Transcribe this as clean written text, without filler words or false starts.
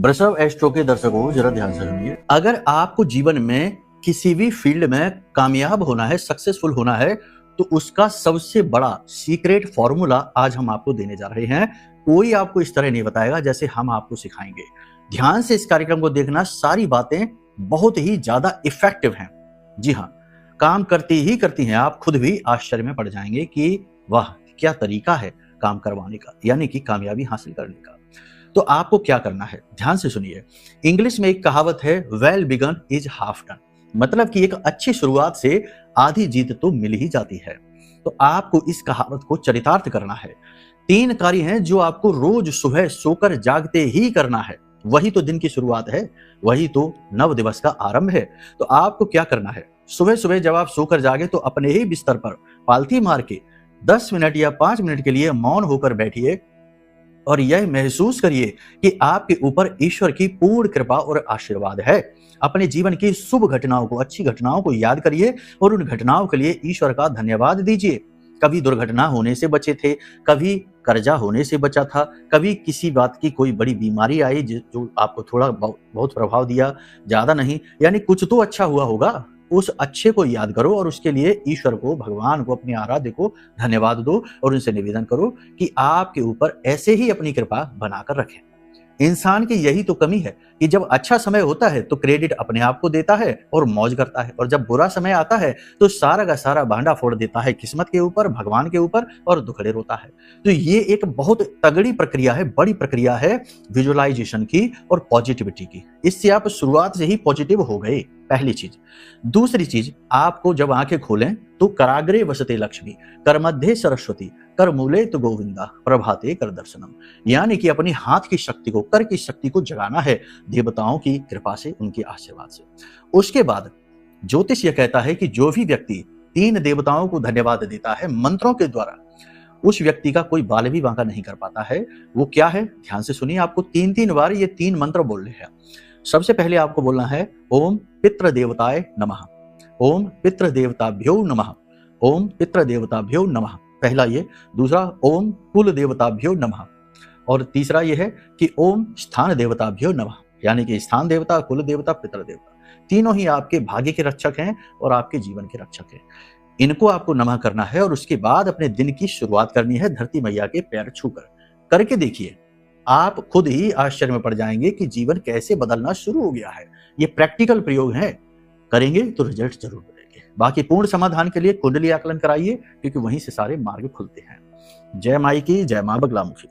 वृषभ एस्ट्रो के दर्शकों जरा ध्यान से सुनिए। अगर आपको जीवन में किसी भी फील्ड में कामयाब होना है, सक्सेसफुल होना है, तो उसका सबसे बड़ा सीक्रेट फॉर्मूला आज हम आपको देने जा रहे हैं। कोई आपको इस तरह नहीं बताएगा जैसे हम आपको सिखाएंगे। ध्यान से इस कार्यक्रम को देखना, सारी बातें बहुत ही ज्यादा इफेक्टिव हैं। जी हाँ, काम करती ही करती हैं। आप खुद भी आश्चर्य में पड़ जाएंगे कि वाह क्या तरीका है काम करवाने का, यानी कि कामयाबी हासिल करने का। तो आपको क्या करना है, ध्यान से सुनिए। इंग्लिश में एक कहावत है, well begun is half done. मतलब कि एक अच्छी शुरुआत से आधी जीत तो मिल ही जाती है। तो आपको इस कहावत को चरितार्थ करना है। 3 कार्य हैं जो आपको रोज सुबह सोकर जागते ही करना है। वही तो दिन की शुरुआत है, वही तो नव दिवस का आरंभ है। तो आपको क्या करना है, सुबह सुबह जब आप सोकर जागे तो अपने ही बिस्तर पर पालथी मार के 10 मिनट या 5 मिनट के लिए मौन होकर बैठिए और यह महसूस करिए कि आपके ऊपर ईश्वर की पूर्ण कृपा और आशीर्वाद है। अपने जीवन की शुभ घटनाओं को, अच्छी घटनाओं को याद करिए और उन घटनाओं के लिए ईश्वर का धन्यवाद दीजिए। कभी दुर्घटना होने से बचे थे, कभी कर्जा होने से बचा था, कभी किसी बात की कोई बड़ी बीमारी आई जो आपको थोड़ा बहुत प्रभाव दिया, ज्यादा नहीं, यानी कुछ तो अच्छा हुआ होगा। उस अच्छे को याद करो और उसके लिए ईश्वर को, भगवान को, अपने आराध्य को धन्यवाद दो और उनसे निवेदन करो कि आपके ऊपर ऐसे ही अपनी कृपा बनाकर रखें। इंसान की यही तो कमी है कि जब अच्छा समय होता है तो क्रेडिट अपने आप को देता है और मौज करता है, और जब बुरा समय आता है तो सारा का सारा भांडा फोड़ देता है किस्मत के ऊपर, भगवान के ऊपर, और दुखड़े रोता है। तो ये एक बहुत तगड़ी प्रक्रिया है, बड़ी प्रक्रिया है विजुअलाइजेशन की और पॉजिटिविटी की। इससे आप शुरुआत से ही पॉजिटिव हो गए, पहली चीज। दूसरी चीज, आपको जब आंखें खोलें तो कराग्रे वसते लक्ष्मी, कर मध्य सरस्वती, कर मूले तो गोविंदा, प्रभाते कर दर्शनम। यानी कि अपनी हाथ की शक्ति को, कर की शक्ति को जगाना है देवताओं की कृपा से, उनके आशीर्वाद से। उसके बाद ज्योतिष यह कहता है कि जो भी व्यक्ति 3 देवताओं को धन्यवाद देता है मंत्रों के द्वारा, उस व्यक्ति का कोई बाल भी बांका नहीं कर पाता है। वो क्या है, ध्यान से सुनिए। आपको 3-3 बार ये 3 मंत्र बोलने हैं। सबसे पहले आपको बोलना है ओम पितृ देवताय नमः, ओम पितृ देवताभ्यो नमः, ओम पितृ देवताभ्यो नमः। पहला ये। दूसरा ओम कुल देवताभ्यो नमः, और तीसरा ये है कि ओम स्थान देवताभ्यो नमः, यानी कि स्थान देवता, कुल देवता, पितृ देवता, तीनों ही आपके भाग्य के रक्षक हैं और आपके जीवन के रक्षक हैं। इनको आपको नमः करना है और उसके बाद अपने दिन की शुरुआत करनी है धरती मैया के पैर छूकर। करके देखिए, आप खुद ही आश्चर्य में पड़ जाएंगे कि जीवन कैसे बदलना शुरू हो गया है। ये प्रैक्टिकल प्रयोग है, करेंगे तो रिजल्ट जरूर मिलेंगे। बाकी पूर्ण समाधान के लिए कुंडली आकलन कराइए, क्योंकि वहीं से सारे मार्ग खुलते हैं। जय माई की, जय मां बगलामुखी।